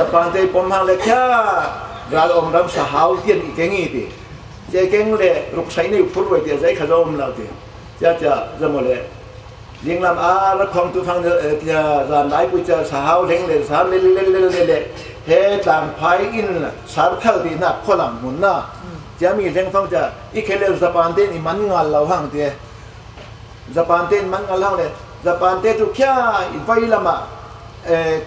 จะปานใจปมหางเลยแค่เราอมรำสาวเทียนอีกแกงี้ดิเจ๊เก่งเลยรุกใช้ในพูดไว้เดี๋ยวใจขจมเราดิจะหมดเลยยิงลำแล้วของตัวฟังจะร้านไหนกูจะสาวเล่งเลยสาวเล่เฮ้ต่างภายอินสารเข้าดีนักคนหลังหุ่นน่ะจะมีเล่งฟังจะอีกแค่เรื่องสปานเต้นมันงานเราห้างเดียสปานเต้นมันงานเราเลยสปานเต้นทุกแค่ไฟละมา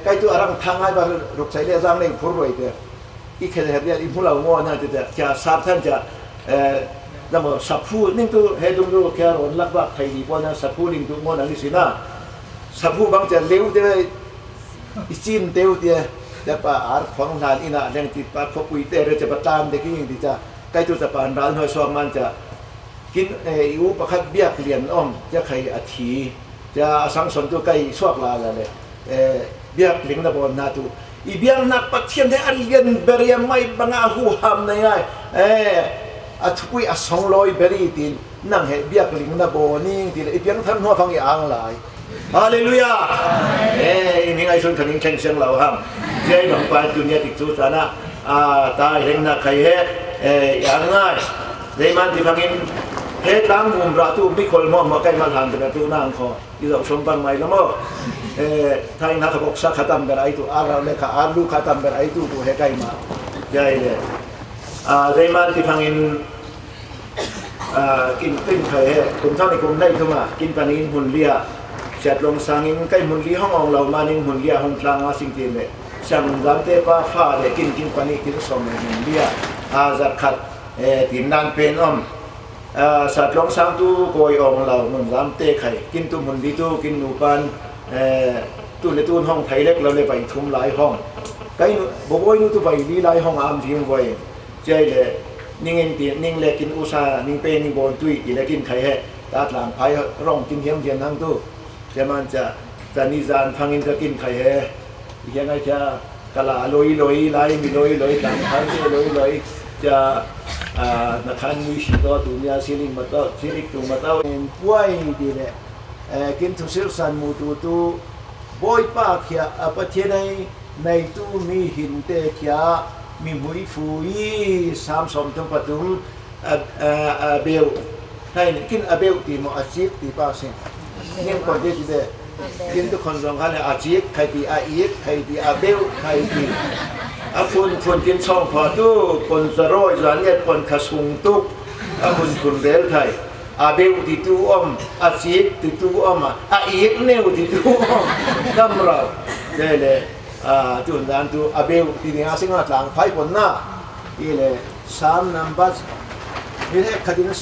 ใกล้ตัวรังทางให้บางรุกใช้เรื่องสร้างในพูดไว้เดียอีกแค่เรื่องอีพวกเราง้อน่าจะสาบท่านจะแล้วก็สับพูนิ่งตัวเฮดุงดูแค่รอนลักว่าไทยดีกว่านะสับพูนิ่งตัวง้อนั่นสินะสับพูบางจะเลี้ยวจะอิจินเตียวเดียจะป่าอาร์ฟังนานอินะเรื่องที่ป่าพกุยเตอจะประตามเด็กยิ่งที่จะใกล้ตัวจะป่านร้านหอยซองมันจะกินอิวประคับเบี้ยเปลี่ยนอ้อมจะใครอาทิจะสังสรรค์ตัวใกล้สวกลาเลยเบี้ยเลี้ยงระบอบนาตูอีเบี้ยนักปัจเจียนที่อันเรียนเบรียไม่บังอาหูหามในไงอัฐกุย200เบรีตินนั่งเหเบียกลิงนะโบนี่ติเลยเพียงท่านหัวฟังอย่างไรฮาเลลูยามีไงส่วนขนิ้งแข่งเสียงเราห้ามเจ้าหนุ่มปานจุนยติสุสานะตายเร่งนักใครอย่างง่ายเลยมันที่ฟังอินตั้งมุมราตูไม่คนมองมาใกล้มาทานแต่ตูนั่งคอที่เราชมฟังใหม่แล้วมั้งทางนักบอกสักขตัมเบรไอตูอาราเลขาอาลูขตัมเบรไอตูกูใกล้มาใช่เลยเลยมันที่ฟังอินกินติ้งไข่คุณท่านในกลุ่มได้เข้ามากินปานินหุ่นเลียเสร็จลงสังอินใกล้หุ่นเลียห้องเรามานิ่งหุ่นเลียห้องกลางมาสิ่งที่เนี่ยช่างจำเตป้าฟ้าเลยกินปานินกินสมหุ่นเลียจัดขัดตินนานเป็นอ้อมสัตว์ลงสังตู้โกยองเราหนุนจำเตไข่กินตุ้มหุ่นดีตู้กินหนูปันตู้ในตู้ห้องไทยเล็กเราเลยไปทุ่มหลายห้องใกล้บอกว่านู่นตู้ไปลีหลายห้องอ้ามทิ้งไว้ใจเลยนิ่งเองตีนิ่งเล็กกินอุษานิ่งเป็นนิ่งบอลตุยตีเล็กกินไข่แห่ตาหลังพายร้องกินเทียมเทียนทั้งตู้จะมันจะนิจานฟังอินก็กินไข่แห่ยังไงจะกะลาลอยไล่มีลอยต่างพันธุ์ลอยจะนักขันวิชิตตัวนี้สิริมาตัวสิริตัวมาตัวป่วยดีเลยกินทุสิรสันมูตูบอยป้าเขียประเทศในตู้มีหินเตเขียมีมุ้ยฟุยสามสมทั้งปัตตุมเบลให้กินเบลตีมอาชีพตีป้าเสียงนี่คนที่จะกินทุกคนสองคนอาชีพใครตีอาอีกใครตีเบลใครตีคนกินช่องพอตู้คนสโรยสันเนี่ยคนขสุงตุกคนเบลไทยเบลตีตู้อมอาชีพตีตู้อมอีกเนี่ยตีตู้อมทำเราได้เลยจุดนั้นตัวเบลที่นี่อาศัยมาหลังไฟคนน่ะนี่เลย3 number นี่แหละคดีนั้น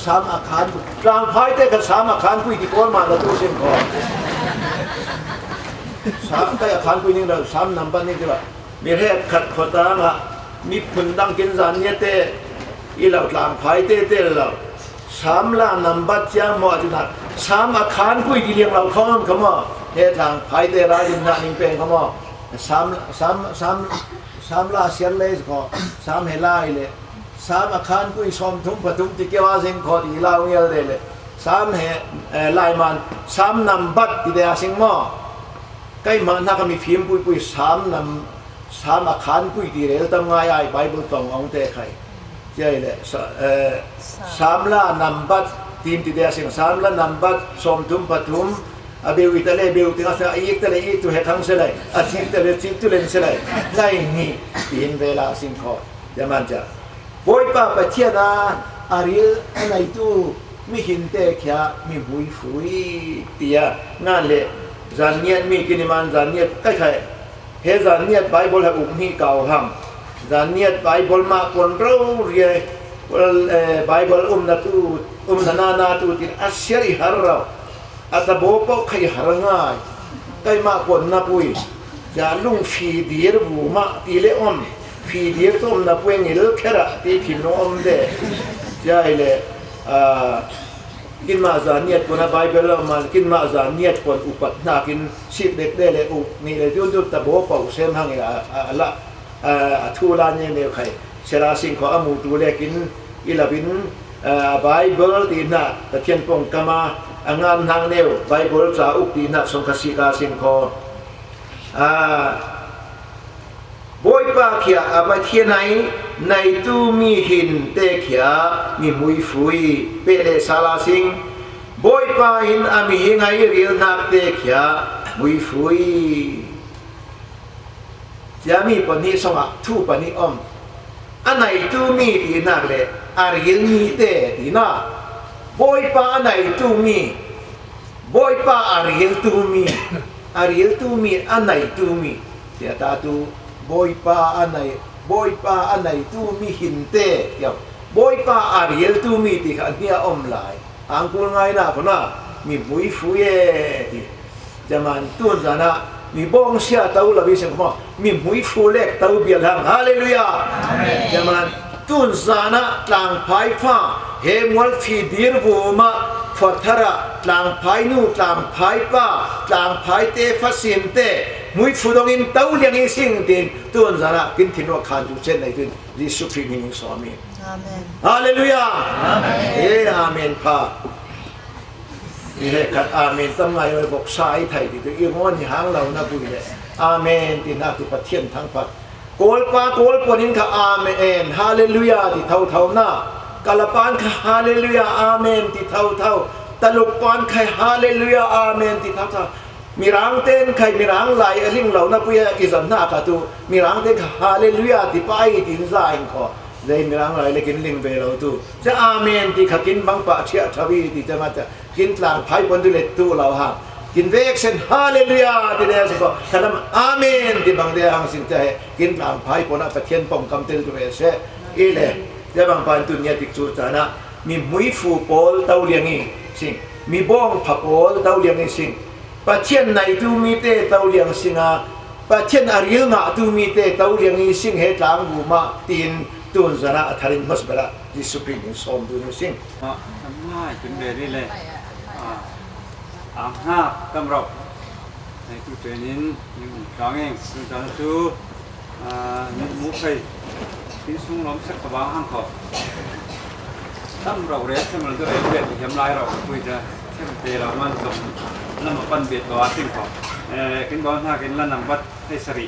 3อาคารหลังไฟแต่ก็3อาคารคุยที่ก้นมาแล้วตัวเส้นคอ3แต่อาคารคุยนี่เรา3 number นี่ใช่ป่ะมีแค่ขัดขวางอ่ะมีคนดังกินจานเนี่ยเตะอีเราหลังไฟเตะเรา3 number จ้าหมอจุดนั้น3อาคารคุยที่เลี้ยงเราเขาเขาหมอเฮ็ดหลังไฟเตะร้านนั่นนิ่งเป็นเขาหมอสามลาเสียนเลยก็3เฮล่าเลย3อาคารกุยสมทุ่งปฐุมที่เกี่ยวกับสิ่งขอที่เราเงี้ยเลย3เฮลายมัน3นำบัตรที่เดียสิ่งหม้อใกล้มาถ้าก็มีฟิล์มปุย3อาคารกุยที่เดียวต้องง่ายไบเบิลต้องเอาแต่ใครใช่เลย3ล้านนำบัตรทีมที่เดียสิ่ง3ล้านนำบัตรสมทุ่งปฐุมเบลวิตาเลเบลที่เขาจะอีกแต่ละอีกตัวเหตุทั้งเสลายอาชีพแต่ละชีพตัวเล่นเสลายได้นี่ปีนเวลาสิ่งของจะมันจะบอยป้าประเทศนะอาริลอะไรตู้มีหินเตะแค่มีบุยฟุยเตียงานเละจานเนียมีกินมันจานเนียใกล้ๆเฮจานเนียไบเบิลให้อุกนี่เก่าห้ามจานเนียไบเบิลมาคนเราเรียไบเบิลนาตูนาตูตินอัศยริฮาร์เราอาตาโบก็ขยหาง่ายใกล้มาคนนับปุยจะลุงฟีดีร์บูมาตีเลอมฟีดีร์ต้มนับปุยนี่เลิกแค่ละตีพิมพ์น้อมเดใช่เลยกินมาจานเนียดคนนับไบเบิลมากินมาจานเนียดคนอุปัตนากินชีพเด็กได้เลยอุนี่เลยจุดตาโบก็เซมหังละทูลานยังเดียวใครเชราสิงขออมูตูเล็กินอิลาบินไบเบิลตีน่ะตะเคียนปงกามางานทางเดียวไบเบิลจะอุปตินักสงฆ์ศิกาสิงคโปร์ เ ป้าเขียอาเทียไหนในตู้มีหินเตเขียมีมุยฟุยเปเลสาลาสิงบอยป้าหินอามีหิงไงเรียลนักเตเขียมุยฟุยจะมีปนิสงะทูปนิอมอันไหนตู้มีตีนักเลยอาริลมีเตตีน่าบอยป้าอันไหนตู้มีบอยป้าอาริลตู้มีอาริลตู้มีอันไหนตู้มีเสียตาตูบอยป้าอันไหนบอยป้าอันไหนตู้มีหินเตเดี๋ยวบอยป้าอาริลตู้มีตีขันเนียอมลายอังกูไงนะคนน่ะมีบุยฟุยที่จะมันตุ้นจานะมีบ้องเสียเต้าละวิเศษมั้งมีบุยฟุเล็กเต้าเบียร์หังฮาเลลูยาจะมันตุ้นจานะหลังไพ่ฟ้าเฮมวัลฟีดีร์บูมาฟัทระหลังไพ่นูหลังไพ่ป้าหลังไพ่เตฟัสินเตมุยฟุดงินเต้าเลี้ยงสิ่งดินตุ้นจานะกินทิ้งว่าขันจุเช่นในดินดิสุฟิมิงสวามีฮาเลลูยาอาเมนพานี่แหละครับอาเมนต้องไงเราบอกสายไทยที่ตัวอีกวันนี้หางเรานะบุญเลยอาเมนที่น่าตุปเทียนทั้งปัดโกลปาโกลปนินค่ะอาเมนฮาเลลูยาที่เท่าเท่าหน้ากาลปานค่ะฮาเลลูยาอาเมนที่เท่าเท่าตลุกปานค่ะฮาเลลูยาอาเมนที่เท่าเท่ามีรังเต้นใครมีรังไหลลิงเรานะปุยอิสันนาคาตูมีรังเต้นค่ะฮาเลลูยาที่ไปที่ใจขอได้มีรังไหลเลยกินลิงเบลตูจะอาเมนที่ขักินบังปะเชียทวีที่จะมาจะกินหลังไพ่บนดุเลตูเราหางกินเวกเซนฮาเลลูยาที่เดียสิก็ขณะอาเมนที่บางเดียหังสินใจกินหลังไพ่ปนปะเทียนปองกำเตลตัวเอเสอีเล่จะบางปันตุนยาติกจูจานะมีมุยฟูโปลเต้าเลียงอีสิงมีบ้องผักโปลเต้าเลียงอีสิงปะเทียนในตูมีเตเต้าเลียงสิงาปะเทียนอาริลงาตูมีเตเต้าเลียงอีสิงเหตุหลังบูมาตีนตุนจานะทารินมัสเบระดิสุปิงสอมดูนิสิงทำง่ายจนเบรีเลยห้ากำรับในตู้เจนินยังกางเองซึ่งตอนตู้มุกไปที่สุ่งล้อมสักกระบะห้างขอบตั้งเราเรียกให้มันตัวเองเบียดเข็มลายเราคุยจะเช่นเตเรามันส่งน้ำมันปั้นเบียดตัวสิ่งของกินก้อนห้ากินละน้ำบัดให้สริ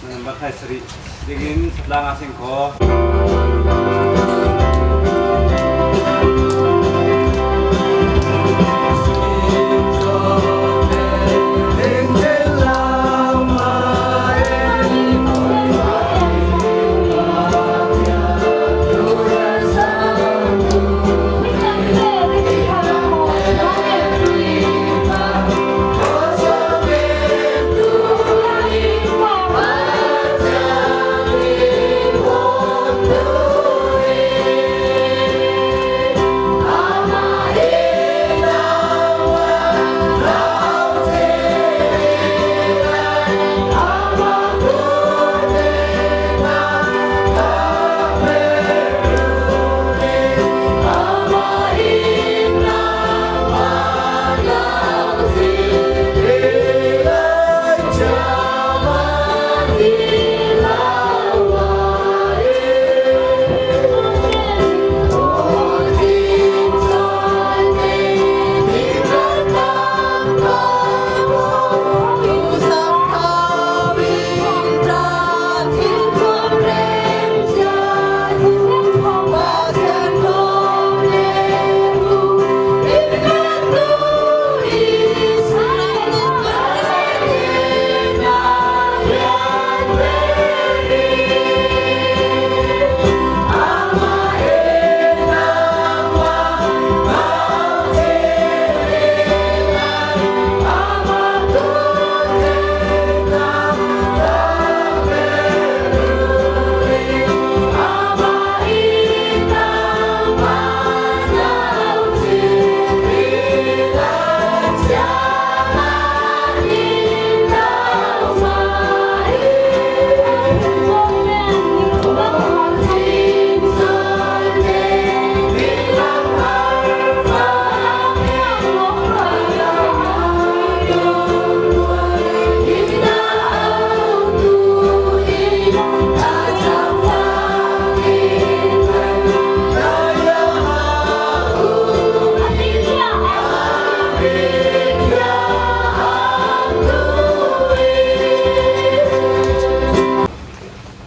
น้ำบัดให้สริดิกินลางสิ่งของ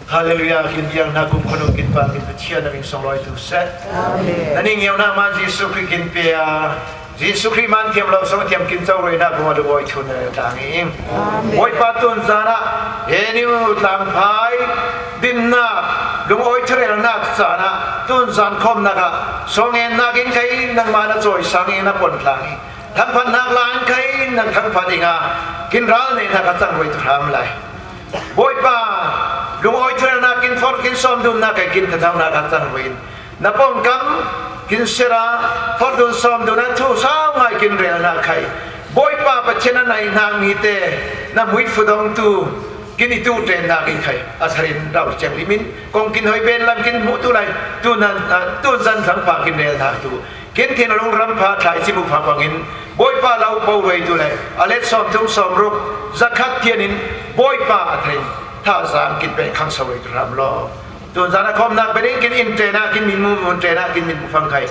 Hallelujah kin yang na kum kono kin pa kin chia na ring song loi tu set amen nani ngeu na man Jesu Christ kin pe Jesu Christ man thiam lo song thiam kin chau roi na ko lo oi thun na tang ing oi pa tun zana eniu Tlangphai din na lung oi threl na chana tun zan khom na ka song en na kin kai nang ma na choi sang en na pon tlang thang phan nak lan kai nang thang phan inga kin ral ne na ka chang roi thram lai oi pa lung oi threl na kin for kin som dun na kai kin thang na ka chang roi na pon kam kin sera for dun som dun na thu sao ngai kin rel na kai boi pa pa chena nai nang mi te na mui fudong tu kin itu ten na kin kai asarin rau chang limin kong kin hoi ben lam kin mu tu lai tu nan tu zan thang pa kin rel na tu kin thiên long ram pha thai si bu pha pangin boi pa lau bo roi tu lai alet som tum som rup zakat tianin boi pa athen tha zan kin pe khang sawai ram lo tu zana khom nak pe kin in te na kin min mu mun te na kin min phang kai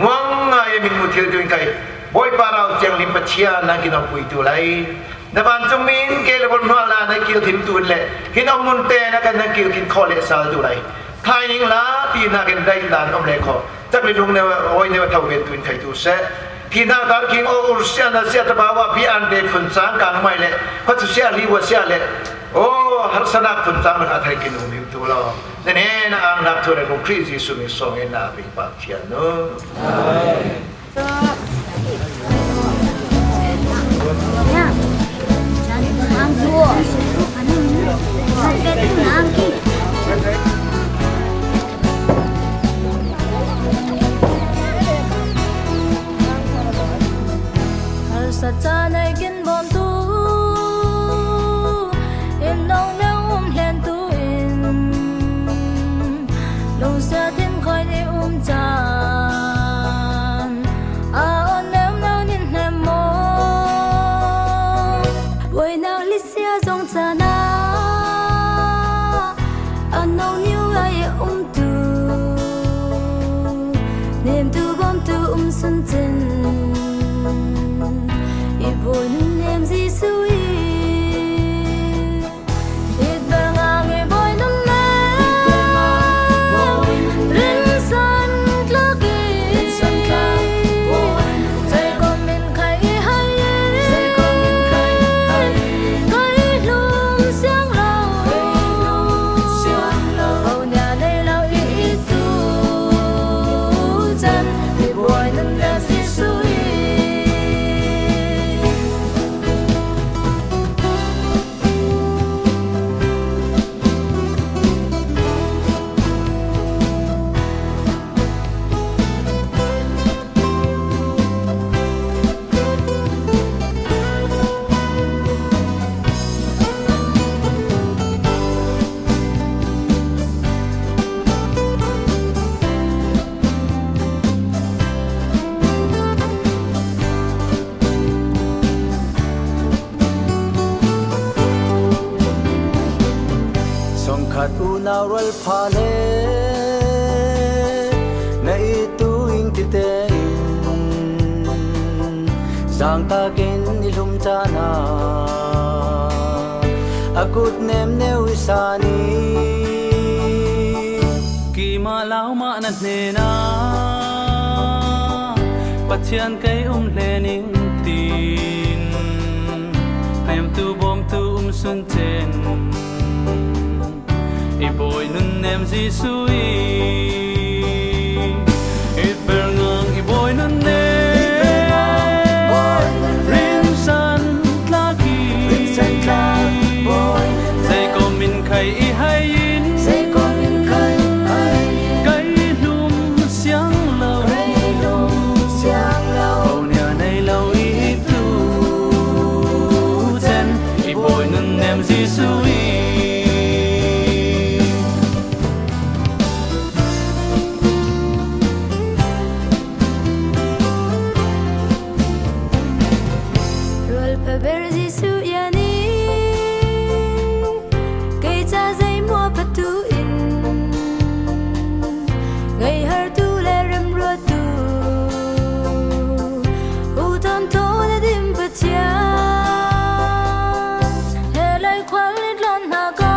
muang ngai min mu thil tu kai boi pa rau chang lim pa chia na kin au pui tu lai na ban chung min ke le bon ma la na kil thim tu le kin om mun te na kan na kil kin khole sal tu lai thai ning la ti na kin dai dan om le kho chắc là lúc này ôi nếu thầu về tuyên thầy tu sẽ thì nào đó khi ô xe là xe ta bảoว่าพี่อันเด็กคนสร้างกลางไม่เลยเพราะtu xeลีว่าxeเลยโอ้หักษณะคนสร้างมันอาศัยกินหุ่นตัวเราเนี่ยนะอังนับตัวในกรุงคริสต์สุนิสงเอ็นนาเป็นปากเทียนเนอะsa cha nai kin bom tu in nong neu hlen tu in long sa tin khoi ni chan a on neu neu nin hem mo boi nang li sia zong cha na an nong niu ai tu nem tu bom tu sun tin Bồi nun em gì suy ít bờ ngang người bồi nun em lên sân lá kỳ dây con mình khai hay cái lùm sáng lâu bầu nhà đây lâu ít tu chân thì bồi nun em gì suy nào rơi pha lê nay tu in ti te sang ta ken ilum cha na akut nem neu sani ki ma lau ma nat ne na pathian kai lening tin hem tu bom tu sun chen Iboi nun em gì suy ít bờ ngang iboi nun rin san la ki dây có mình khai hay in cái lum xiang lâu bầu nhà này lâu ít tu chen iboi nun em gì suy Hãy subscribe cho kênh Ghiền Mì Gõ để không bỏ lỡ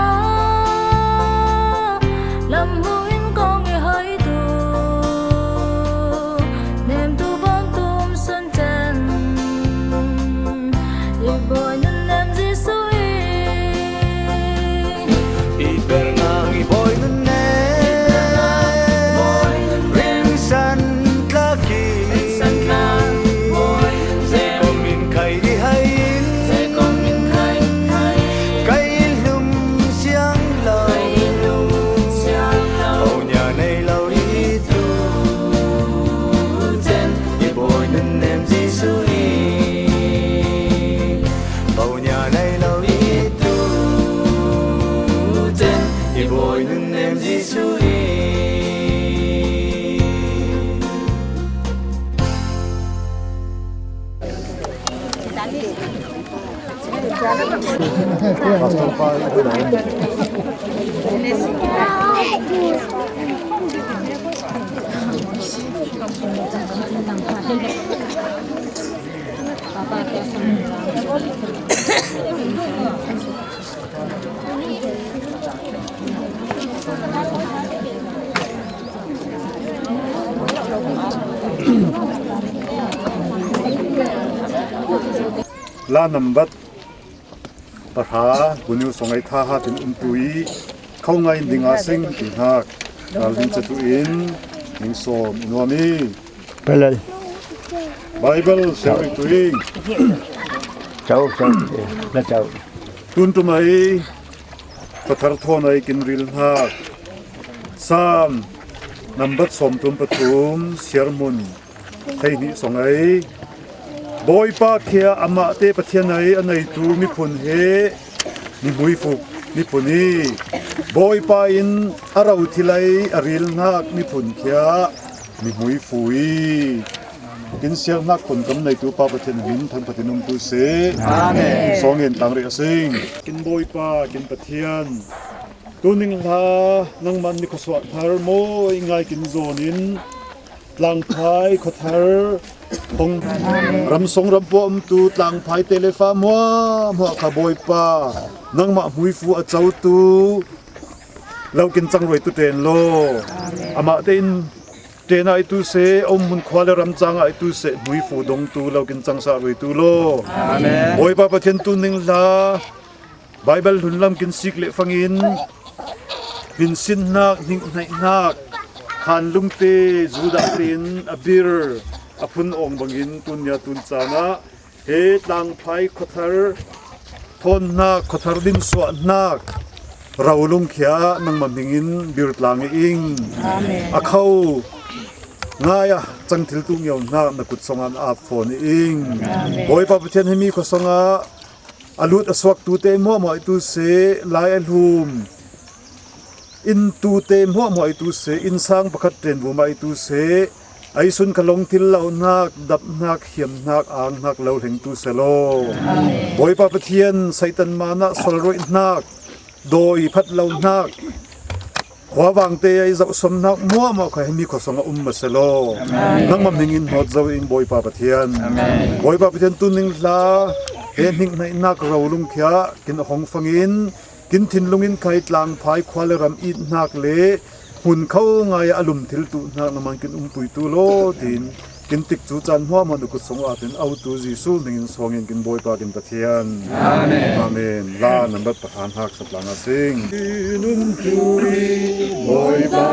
ลานัมบัดปะหาบุญยุสงไอท่าหาถึงตุยเข้าไงดิงอาซิงติหักกาลินจตุอินนิงโซมอินวามีไปเลย ไบเบิลเสียงตุยง เจ้าแล้วเจ้า ตุนตุไมปะทารทอนไอกินริลหักสามนัมบัดสมตุมปฐุมเสียรมุนไทยนิสงไอบอยปาเคียอามาเตปะเทียนไออันไอตูมิพุนเฮมิมุยฟุกมิพุนีบอยปาอินอาราอุทิไลอาริลนักมิพุนเคียมิมุยฟุยกินเสียงนักคนกำในตัวปาปะเทียนหินทันปะเทียนุมตุเสอาเมนสองเงินต่างเรียสิงกินบอยปากินปะเทียนตัวนึงลานังมันนิคสวัสดิ์โมอิงไงกินโซนินหลังพายขดเธอคงรำทรงรำปอมตูหลังพายเตเลฟ้ามัวขบอยป้านังมาหุยฟูอาเจ้าตูเรากินจังรวยตุเตนโลอามาเตนเตนไอตูเสอมมุนควาเลรำจังไอตูเสหุยฟูดงตูเรากินจังสารวยตูโลบอยป้าประเทนตูนึงลาไบเบิลหุนลำกินสิกเลฟังอินกินสินนักนิ่งในนักขันลุงเตจูดาตินอบิร์อพุนองบังอินตุนยาตุนจานะเฮตังไพขทาร์ทนนักขทาร์ดินสวนักเราลุงเขียนังมันอินบิร์ตลางอิงอาเขาง่ายจังทิลตุงยาวนักนักุดสงานอาฟอนอิงบอยปาปเทนให้มีขสงาอลุดอสวักตูเตมัวหมอยตูเสลายอลูมอินตูเตมหัวหมอยตูเสอินสร้างประคัดเตนบัวมาตูเสไอสุนขลงทิลเหล่านักดับนักเขียมนักอ่างนักเหล่าแห่งตูเสโลบอยปาปเทียนไซตันมานะสลรอยนักโดยพัดเหล่านักขวาวางเตไอเจ้าสมนักมัวมาใครให้มีขสงมาเสโลนังมันหิงหอดเจ้าอินบอยปาปเทียนบอยปาปเทียนตุนิงลาเห็นหิงในนักเราลุงเขียกินหงฟังอินกินทินลุงอินไข่ตลางพายควาเลรำอินนักเละหุ่นเขาไงอารมณ์ทิลตุนักน้ำมันกินปุยตุโลดินกินติกจูจันหัวมันอุกสงอาเป็นเอาตูจีสูหนึ่งสองเงินกินบอยปากินตะเทียนอาเมนอาเมนลานับประธานหักสับลางอาสิงนุ่มตุยบอยปา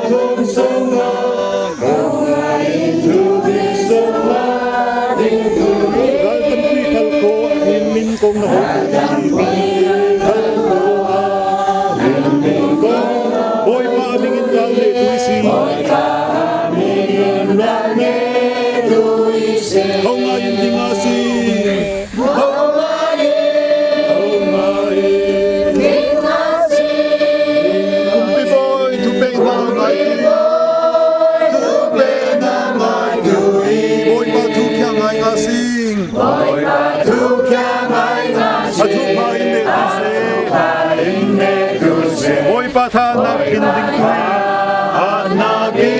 ทุ่งสงอาเขาไงทุบิสมาดิงตุยเราเป็นคุยขัลโคหินมินกงนะฮะขัลโคหินมินกงบอยปามิงินรังเลตุยสิบอยปามิงินรังเลตุยสิเขาไงดิงอาสิเขาไงดิงอาสิคุมปีบอยทุเปนาไงทุเปนาไงตุยบอยปาทุกอย่างไงอาสิบอยปาทุกอย่างไงอาสิทุพายเนตุเสบอยปาทานักกินดิงตุยนักกิ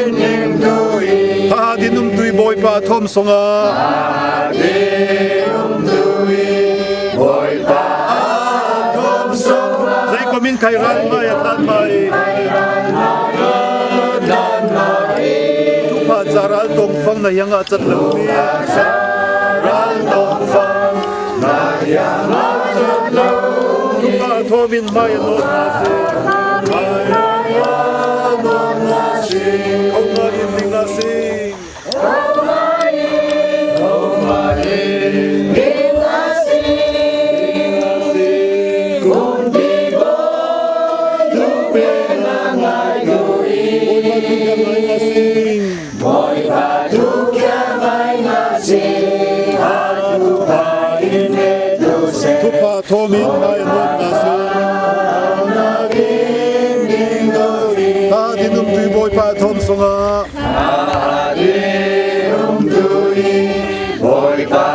นดิงตุยพาดินุมตุยบอยปาทอมสงาดินุมตุยบอยปาทอมสงาใจก็มินไครันมาตันมาทุกพาจารัลตงฟังนายังอาจัดเหล่านี้จารัลตงฟังนายังอาจัดเหล่าทุกพาทอมินมาโนนาเซมาโนนาเซเขามาอินดิงนาเซเขามาอินดิงนาเซกุมปีบอยทุกเป็นนางไงดุยบอยมาทุกอย่างไงนาเซบอยมาทุกอย่างไงนาเซทุกพาอินเดตุเซทุกพาทอมินมาโนนาเซนุ่มตุยบอยปาทอมสงาดินุ่มตุยบอยปา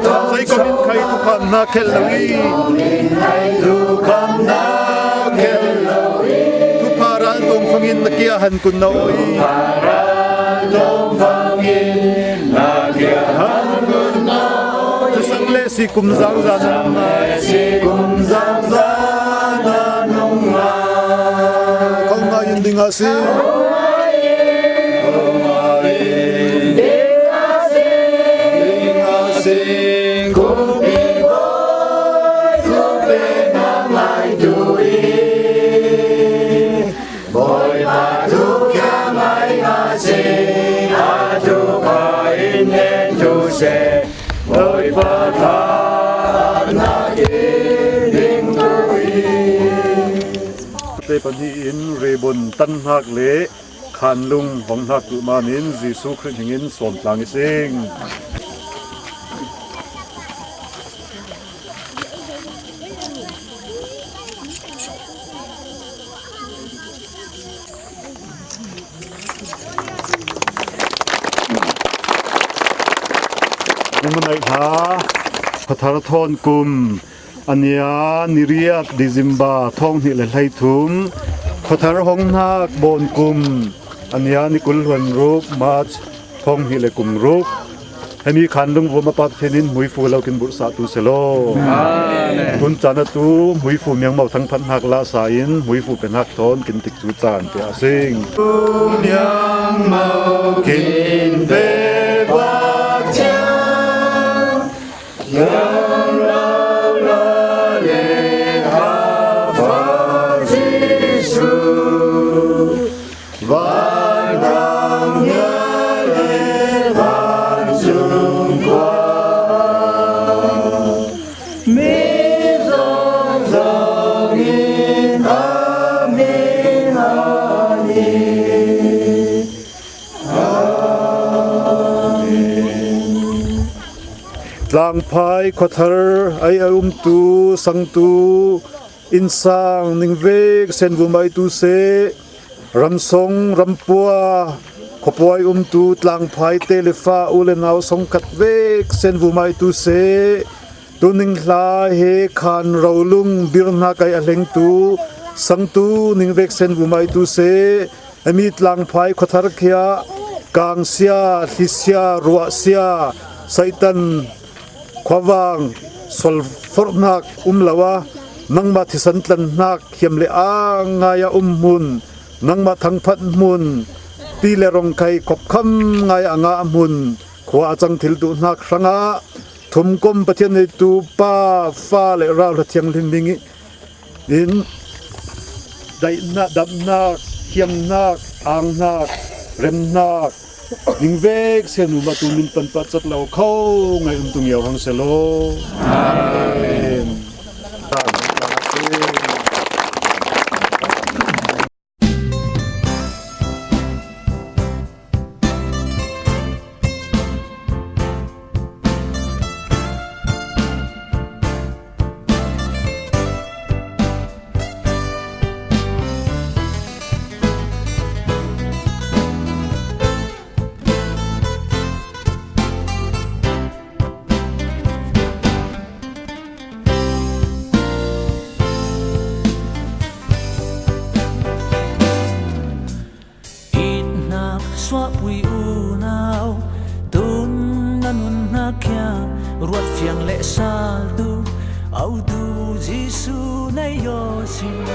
ทอมใส่ก็มินไข่ทุกพัน na keloi tu kam na keloi tu para tong fangin na kia han kun na oi para tong fangin na kia han kun na tu sang le si kum zang za na si kum zang za na nong ma kong na yin ding a si sing kubi boy kubi na mai dui boy ba tu kya mai na sing a tu kai nen tu se boy ba tha na ye ding dui te pani in rebon tan hak le khan lung hong hak tu manin jisu christ hingin som tlang sing Mengenai pathar thon kum ania niriat dizimba thong ni le lai thum pathar hong nak bon kum ania nikul hon ruk mach thong hi le kum ruk hemi khandung wo ma pat thenin mui fu lo kin bur sa tu selo tun chana tu mui fu myang mau thang phan hak la sa in mui fu pen hak thon kin tik chu chan te asing myang mau kin be ba yang la la le ha fa jisu van dang ya le van chung qua mi zong zong in amin Tlangphai khothar ai tu sang tu insang ningvek sen vumai tu se ramsong rampua khopoi tu Tlangphai telefa ulenau song katvek sen vumai tu se tuning hla he khan rolung birna kai aleng tu sang tu ningvek sen vumai tu se ami Tlangphai khothar khia kangsia hisia ruasia saitan khawang sol fornak lawa nangma thisan tlan nak khiam le angaya mun nangma thangphat mun ti le rong kai khop kham ngai anga mun khwa chang thil tu nak ranga thum kom pathian nei tu pa fa le ra la thiang lim bingi in dai na dam nak khiam nak ang nak rem nak Ningvek senu matumin panpat sa tlaw ko ngayon tung yawang selo. Amen. Swap we now tun nanun na kya ruat fiang le sal tu au tu jisu na yo sim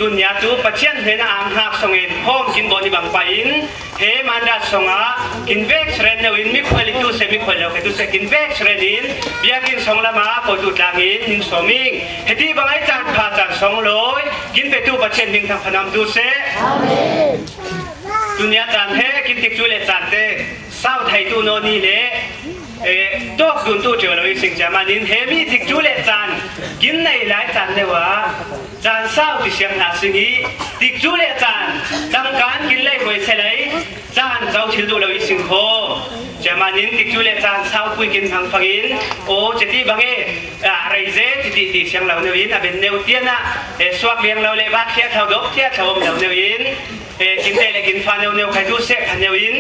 ตุนยาจูปัจเจียนเฮนอ่างหักสงเอ็นห้องกินบอนี่บังไปอินเฮมันดัดสงะกินเวกเชรนเนวินมิคอยลิตุเซมิคอยเลวกิตุเซกินเวกเชรนินเบียกินสงละมาปอดุดลางินนิงสมิงเฮที่บังไอจันพาจันสงลอยกินเปตูปัจเจียนนิงทางพนามดูเซตุนยาจันเฮกินติกจูเลจันเตเศร้าไทยตูโนนีเลตกดุนตู้เจอเราอีสิ่งจะมานินเฮมีติกจูเลจันกินในหลายจันเลยวะจันเศร้าที่เสียงหาสิ่งนี้ติกจูเลจันดังการกินเลยรวยเฉลยจันเจ้าถือดูเราอีสิ่งโคจะมานินติกจูเลจันเศร้าคุยกินทางฟังอินโอ้จะที่บางอะไรเจ๊ที่เสียงเราเนวินเป็นเนวเตียนสวกเลี้ยงเราเลยบ้านเทียเท่าดกเทียเท่าอมเราเนวินกินเตะกินฟันเนวใครดูเสกเนวิน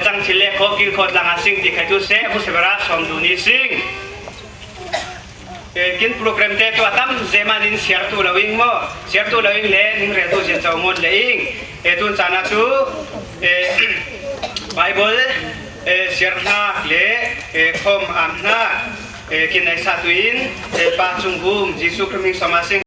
จังชิเล่โคกินโคตรลังอาสิ่งที่ใครดูเสกผู้เสพราชสมดุนิสิงกินโปรแกรมเตะตัวตั้มเจมานินเสียตัวเราวิ่งมั้งเสียตัวเราวิ่งเล่นิงเรียนตัวเสียเจ้าหมดเลยอิงตุนจานาตูไบเบิลเสียหน้าเล่คอมอันหน้ากินในซาตุอินปาจุงกุมจิสุครมิงสมาสิง